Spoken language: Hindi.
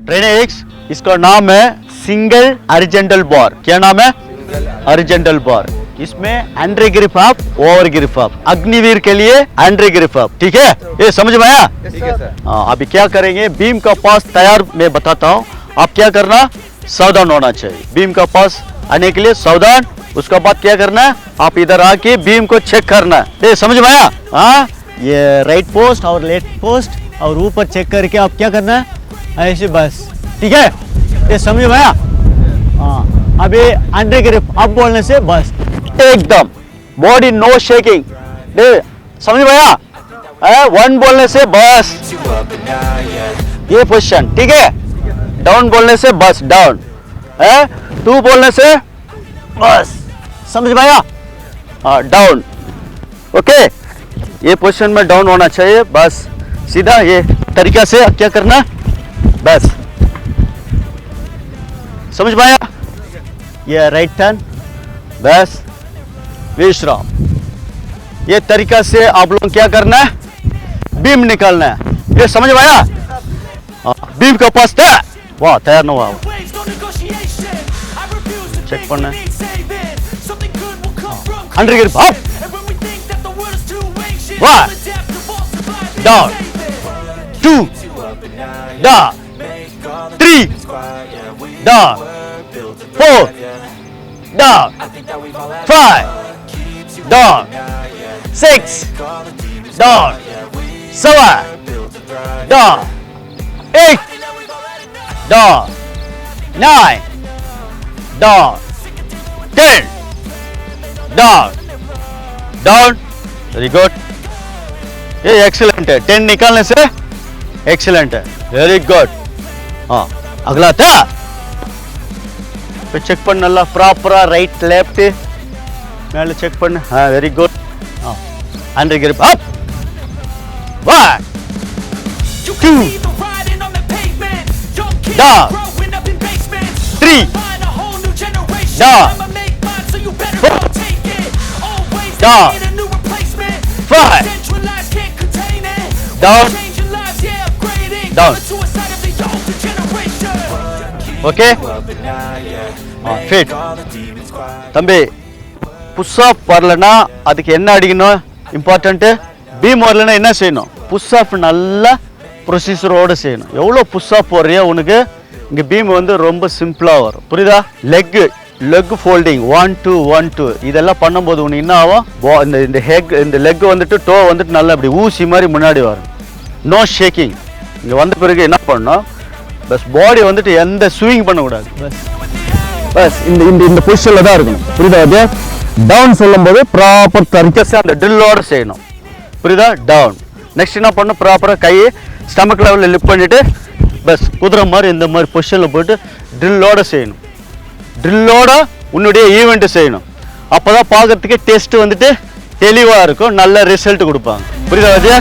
ट्रेनिक्स इसका नाम है सिंगल हॉरिजॉन्टल बार। क्या नाम है? Horizontal bar. इसमें under grip up, over grip up, Agniveer के लिए अंडर ग्रिप अप। ठीक है, ये समझ में आया? ठीक है सर। हाँ, अभी क्या करेंगे, बीम का पास तैयार मैं बताता हूँ, आप क्या करना, सावधान होना चाहिए। बीम का पास आने के लिए सावधान। उसका बाद क्या करना है, आप इधर आके बीम को चेक करना है। ये समझ में आया? हाँ, ये राइट पोस्ट और लेफ्ट पोस्ट और ऊपर चेक करके आप क्या करना है, ऐसे बस। ठीक है, ये समझ में आया? हाँ, अभी अंडर ग्रिप अप बोलने से बस एकदम बॉडी नो शेकिंग। समझ में आया? वन बोलने से बस ये पोजीशन। ठीक है, डाउन बोलने से बस डाउन है, टू बोलने से बस। समझ में आया? डाउन। ओके, ये पोजीशन में डाउन होना चाहिए बस, सीधा ये तरीका से क्या करना बस। समझ में आया? ये राइट टर्न बस, विश्राम। ये तरीका से आप लोग क्या करना है, बीम निकालना है। ये समझ में आया? बीम का पास था, वाह तैयार ना हुआ, चेक करना है। Under grip up, one down, two down, three down, four down, five down, six down, seven down, eight down, nine down, 10 down, down. Very good, ये एक्सीलेंट है। 10 निकालने से एक्सीलेंट है, वेरी गुड। हाँ, अगला था चेक पण्णल्ला प्रॉपरा राइट लेफ्ट मेले चेक पण्णु। हाँ, वेरी गुड। हाँ, under grip up, 1 2 down, 3 down, 4 down, 5 down, down. Okay, fit तंबी புஷ்அப் வரலனா அதுக்கு என்ன அடிக்கணும், இம்பார்ட்டன்ட். பீம் வரலனா என்ன செய்யணும், புஷ்அப் நல்லா ப்ரொசீஜரோட செய்யணும். எவ்வளோ புஷ்அப் போடுறியோ உனக்கு இங்கே பீம் வந்து ரொம்ப சிம்பிளாக வரும். புரியுதா? லெக் ஃபோல்டிங் 1 2 1 2 இதெல்லாம் பண்ணும்போது உனக்கு என்ன ஆகும், இந்த லெக் வந்துட்டு டோ வந்துட்டு நல்லா இப்படி ஊசி மாதிரி முன்னாடி வரும். No shaking. இங்கே வந்த பிறகு என்ன பண்ணணும், பஸ் பாடி வந்துட்டு எந்த ஸ்விங் பண்ணக்கூடாது. பஸ் இந்த பொசிஷனில் தான் இருக்கணும். புரியுதா? அது டவுன் சொல்லும்போது ப்ராப்பர் தரிக்கா அந்த ட்ரில்லோட செய்யணும். புரியுதா? டவுன். நெக்ஸ்ட் என்ன பண்ணணும், ப்ராப்பராக கையை ஸ்டமக் லெவலில் லிஃப்ட் பண்ணிவிட்டு பஸ் குதிரை மாதிரி இந்த மாதிரி பொசிஷனில் போய்ட்டு ட்ரில்லோட செய்யணும். ட்ரில்லோட உன்னுடைய ஈவெண்ட்டு செய்யணும். அப்போ தான் பார்க்கறதுக்கே டெஸ்ட் வந்துட்டு தெளிவாக இருக்கும், நல்ல ரிசல்ட் கொடுப்பாங்க. புரியுதா?